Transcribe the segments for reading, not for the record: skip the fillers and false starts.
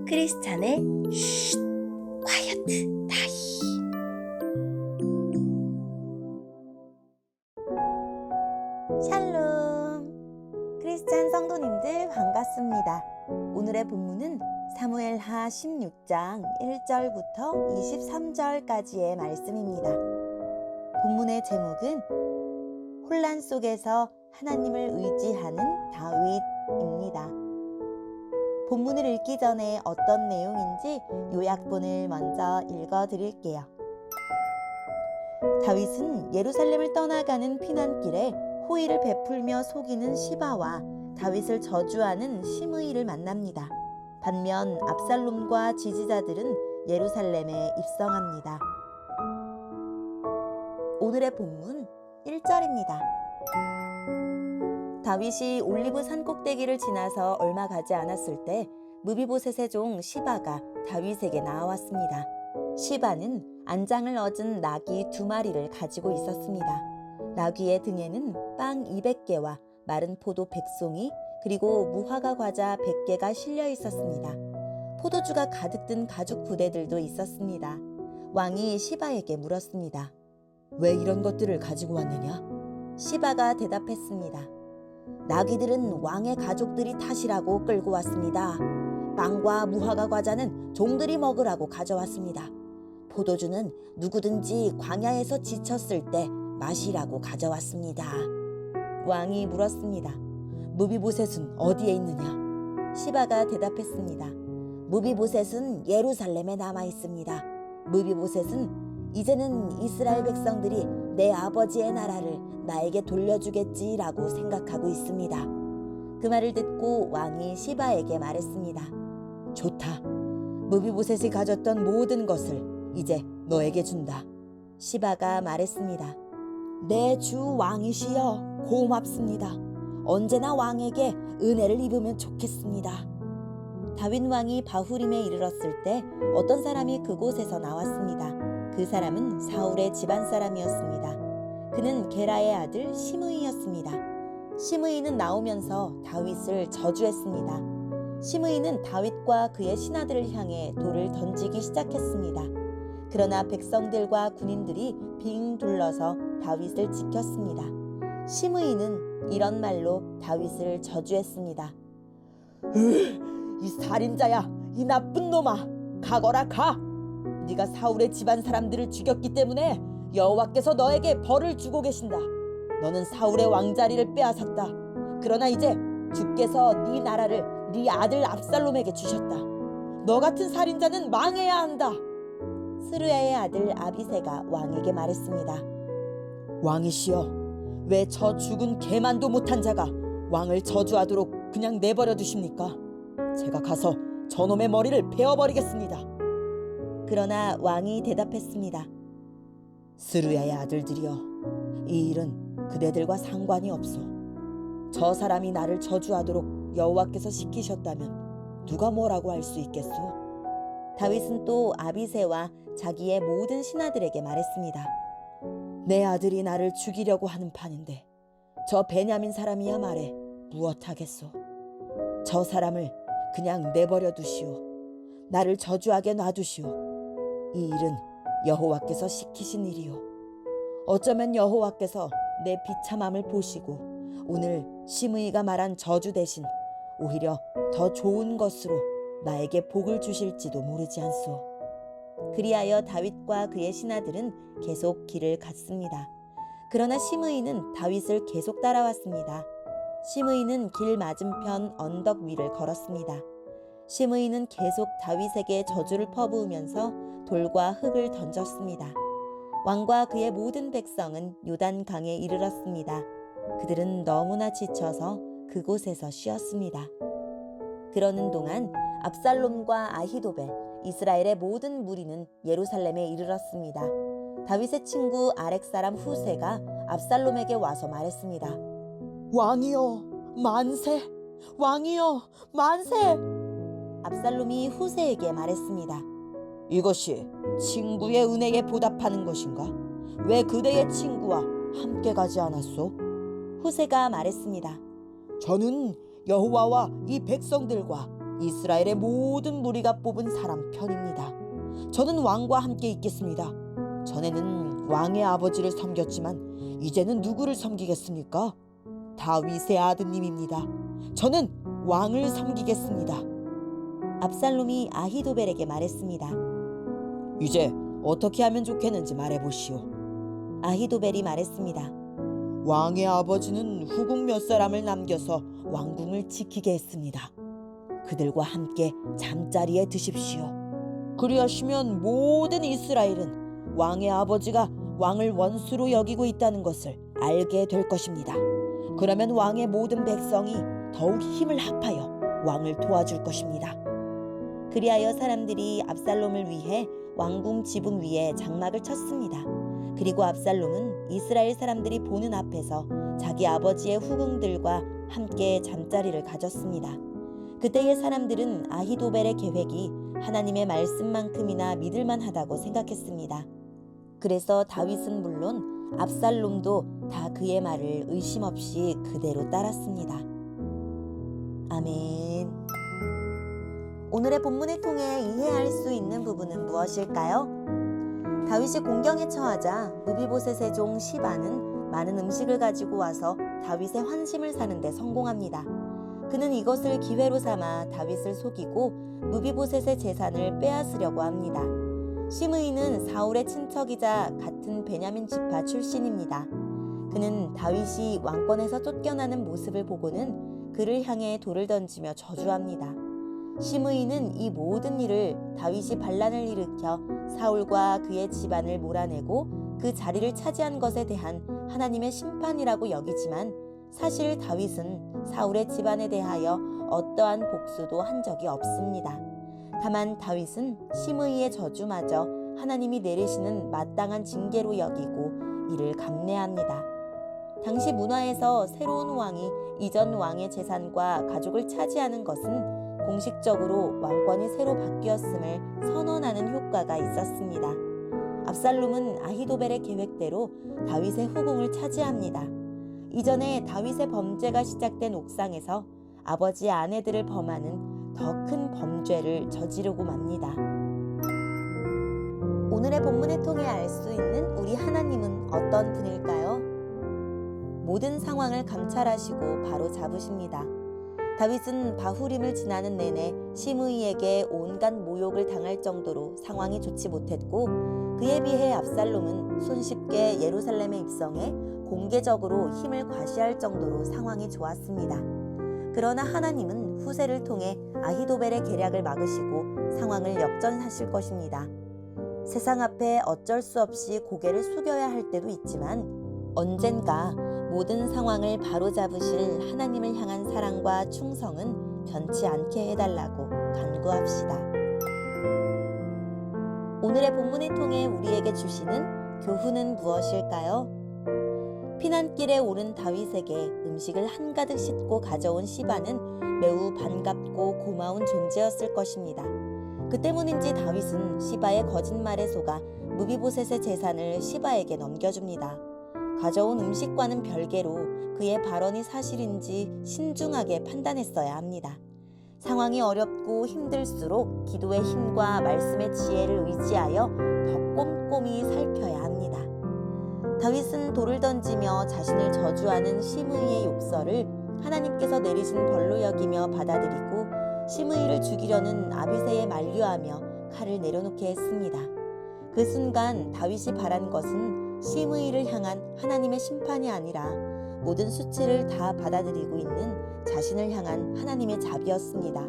크리스찬의 쉿 콰이어트 타임. 샬롬, 크리스찬 성도님들 반갑습니다. 오늘의 본문은 사무엘하 16장 1절부터 23절까지의 말씀입니다. 본문의 제목은 혼란 속에서 하나님을 의지하는 다윗입니다. 본문을 읽기 전에 어떤 내용인지 요약본을 먼저 읽어드릴게요. 다윗은 예루살렘을 떠나가는 피난길에 호의를 베풀며 속이는 시바와 다윗을 저주하는 시므이를 만납니다. 반면 압살롬과 지지자들은 예루살렘에 입성합니다. 오늘의 본문 1절입니다. 다윗이 올리브 산 꼭대기를 지나서 얼마 가지 않았을 때 무비보셋의 종 시바가 다윗에게 나왔습니다. 시바는 안장을 얻은 나귀 2마리를 가지고 있었습니다. 나귀의 등에는 빵 200개와 마른 포도 100송이 그리고 무화과 과자 100개가 실려 있었습니다. 포도주가 가득 든 가죽 부대들도 있었습니다. 왕이 시바에게 물었습니다. 왜 이런 것들을 가지고 왔느냐? 시바가 대답했습니다. 나귀들은 왕의 가족들이 타시라고 끌고 왔습니다. 빵과 무화과 과자는 종들이 먹으라고 가져왔습니다. 포도주는 누구든지 광야에서 지쳤을 때 마시라고 가져왔습니다. 왕이 물었습니다. 무비보셋은 어디에 있느냐? 시바가 대답했습니다. 무비보셋은 예루살렘에 남아 있습니다. 무비보셋은 이제는 이스라엘 백성들이 내 아버지의 나라를 나에게 돌려주겠지라고 생각하고 있습니다. 그 말을 듣고 왕이 시바에게 말했습니다. 좋다. 무비보셋이 가졌던 모든 것을 이제 너에게 준다. 시바가 말했습니다. 내 주 왕이시여 고맙습니다. 언제나 왕에게 은혜를 입으면 좋겠습니다. 다윗 왕이 바후림에 이르렀을 때 어떤 사람이 그곳에서 나왔습니다. 그 사람은 사울의 집안 사람이었습니다. 그는 게라의 아들 시므이였습니다. 시므이는 나오면서 다윗을 저주했습니다. 시므이는 다윗과 그의 신하들을 향해 돌을 던지기 시작했습니다. 그러나 백성들과 군인들이 빙 둘러서 다윗을 지켰습니다. 시므이는 이런 말로 다윗을 저주했습니다. 이 살인자야, 이 나쁜 놈아, 가거라 가! 네가 사울의 집안 사람들을 죽였기 때문에 여호와께서 너에게 벌을 주고 계신다. 너는 사울의 왕자리를 빼앗았다. 그러나 이제 주께서 네 나라를 네 아들 압살롬에게 주셨다. 너 같은 살인자는 망해야 한다. 스루야의 아들 아비새가 왕에게 말했습니다. 왕이시여, 왜 저 죽은 개만도 못한 자가 왕을 저주하도록 그냥 내버려 두십니까? 제가 가서 저놈의 머리를 베어버리겠습니다. 그러나 왕이 대답했습니다. 스루야의 아들들이여, 이 일은 그대들과 상관이 없소. 저 사람이 나를 저주하도록 여호와께서 시키셨다면 누가 뭐라고 할 수 있겠소? 다윗은 또 아비새와 자기의 모든 신하들에게 말했습니다. 내 아들이 나를 죽이려고 하는 판인데 저 베냐민 사람이야 말해 무엇하겠소? 저 사람을 그냥 내버려 두시오. 나를 저주하게 놔두시오. 이 일은 여호와께서 시키신 일이오. 어쩌면 여호와께서 내 비참함을 보시고 오늘 시므이가 말한 저주 대신 오히려 더 좋은 것으로 나에게 복을 주실지도 모르지 않소. 그리하여 다윗과 그의 신하들은 계속 길을 갔습니다. 그러나 시므이는 다윗을 계속 따라왔습니다. 시므이는 길 맞은편 언덕 위를 걸었습니다. 시므이는 계속 다윗에게 저주를 퍼부으면서 돌과 흙을 던졌습니다. 왕과 그의 모든 백성은 요단강에 이르렀습니다. 그들은 너무나 지쳐서 그곳에서 쉬었습니다. 그러는 동안 압살롬과 아히도벨, 이스라엘의 모든 무리는 예루살렘에 이르렀습니다. 다윗의 친구 아렉 사람 후세가 압살롬에게 와서 말했습니다. 왕이여 만세! 왕이여 만세! 압살롬이 후세에게 말했습니다. 이것이 친구의 은혜에 보답하는 것인가? 왜 그대의 친구와 함께 가지 않았소? 후세가 말했습니다. 저는 여호와와 이 백성들과 이스라엘의 모든 무리가 뽑은 사람 편입니다. 저는 왕과 함께 있겠습니다. 전에는 왕의 아버지를 섬겼지만 이제는 누구를 섬기겠습니까? 다윗의 아드님입니다. 저는 왕을 섬기겠습니다. 압살롬이 아히도벨에게 말했습니다. 이제 어떻게 하면 좋겠는지 말해보시오. 아히도벨이 말했습니다. 왕의 아버지는 후궁 몇 사람을 남겨서 왕궁을 지키게 했습니다. 그들과 함께 잠자리에 드십시오. 그리하시면 모든 이스라엘은 왕의 아버지가 왕을 원수로 여기고 있다는 것을 알게 될 것입니다. 그러면 왕의 모든 백성이 더욱 힘을 합하여 왕을 도와줄 것입니다. 그리하여 사람들이 압살롬을 위해 왕궁 지붕 위에 장막을 쳤습니다. 그리고 압살롬은 이스라엘 사람들이 보는 앞에서 자기 아버지의 후궁들과 함께 잠자리를 가졌습니다. 그때의 사람들은 아히도벨의 계획이 하나님의 말씀만큼이나 믿을만하다고 생각했습니다. 그래서 다윗은 물론 압살롬도 다 그의 말을 의심 없이 그대로 따랐습니다. 아멘. 오늘의 본문을 통해 이해할 수 있는 부분은 무엇일까요? 다윗이 공경에 처하자 무비보셋의 종 시바는 많은 음식을 가지고 와서 다윗의 환심을 사는 데 성공합니다. 그는 이것을 기회로 삼아 다윗을 속이고 무비보셋의 재산을 빼앗으려고 합니다. 시므이는 사울의 친척이자 같은 베냐민 지파 출신입니다. 그는 다윗이 왕권에서 쫓겨나는 모습을 보고는 그를 향해 돌을 던지며 저주합니다. 시므이는 이 모든 일을 다윗이 반란을 일으켜 사울과 그의 집안을 몰아내고 그 자리를 차지한 것에 대한 하나님의 심판이라고 여기지만 사실 다윗은 사울의 집안에 대하여 어떠한 복수도 한 적이 없습니다. 다만 다윗은 시므이의 저주마저 하나님이 내리시는 마땅한 징계로 여기고 이를 감내합니다. 당시 문화에서 새로운 왕이 이전 왕의 재산과 가족을 차지하는 것은 공식적으로 왕권이 새로 바뀌었음을 선언하는 효과가 있었습니다. 압살롬은 아히도벨의 계획대로 다윗의 후궁을 차지합니다. 이전에 다윗의 범죄가 시작된 옥상에서 아버지의 아내들을 범하는 더 큰 범죄를 저지르고 맙니다. 오늘의 본문을 통해 알 수 있는 우리 하나님은 어떤 분일까요? 모든 상황을 감찰하시고 바로 잡으십니다. 다윗은 바후림을 지나는 내내 시므이에게 온갖 모욕을 당할 정도로 상황이 좋지 못했고 그에 비해 압살롬은 손쉽게 예루살렘에 입성해 공개적으로 힘을 과시할 정도로 상황이 좋았습니다. 그러나 하나님은 후세를 통해 아히도벨의 계략을 막으시고 상황을 역전하실 것입니다. 세상 앞에 어쩔 수 없이 고개를 숙여야 할 때도 있지만 언젠가 모든 상황을 바로잡으실 하나님을 향한 사랑과 충성은 변치 않게 해달라고 간구합시다. 오늘의 본문을 통해 우리에게 주시는 교훈은 무엇일까요? 피난길에 오른 다윗에게 음식을 한가득 싣고 가져온 시바는 매우 반갑고 고마운 존재였을 것입니다. 그 때문인지 다윗은 시바의 거짓말에 속아 무비보셋의 재산을 시바에게 넘겨줍니다. 가져온 음식과는 별개로 그의 발언이 사실인지 신중하게 판단했어야 합니다. 상황이 어렵고 힘들수록 기도의 힘과 말씀의 지혜를 의지하여 더 꼼꼼히 살펴야 합니다. 다윗은 돌을 던지며 자신을 저주하는 시므이의 욕설을 하나님께서 내리신 벌로 여기며 받아들이고 시므이를 죽이려는 아비새에 만류하며 칼을 내려놓게 했습니다. 그 순간 다윗이 바란 것은 시므이를 향한 하나님의 심판이 아니라 모든 수치를 다 받아들이고 있는 자신을 향한 하나님의 자비였습니다.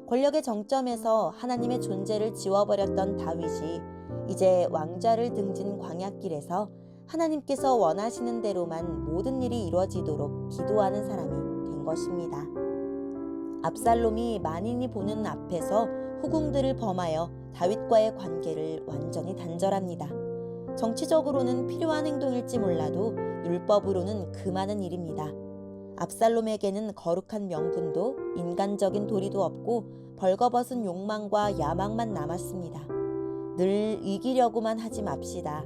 권력의 정점에서 하나님의 존재를 지워버렸던 다윗이 이제 왕좌를 등진 광야길에서 하나님께서 원하시는 대로만 모든 일이 이루어지도록 기도하는 사람이 된 것입니다. 압살롬이 만인이 보는 앞에서 후궁들을 범하여 다윗과의 관계를 완전히 단절합니다. 정치적으로는 필요한 행동일지 몰라도 율법으로는 금하는 일입니다. 압살롬에게는 거룩한 명분도 인간적인 도리도 없고 벌거벗은 욕망과 야망만 남았습니다. 늘 이기려고만 하지 맙시다.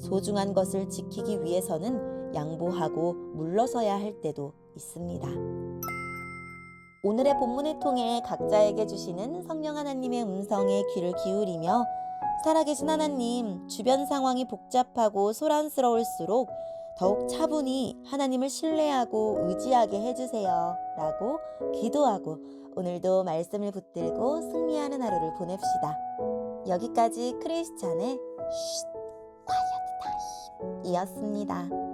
소중한 것을 지키기 위해서는 양보하고 물러서야 할 때도 있습니다. 오늘의 본문을 통해 각자에게 주시는 성령 하나님의 음성에 귀를 기울이며 살아계신 하나님, 주변 상황이 복잡하고 소란스러울수록 더욱 차분히 하나님을 신뢰하고 의지하게 해주세요 라고 기도하고 오늘도 말씀을 붙들고 승리하는 하루를 보냅시다. 여기까지 크리스찬의 쉿, 콰이어트 타임 이었습니다.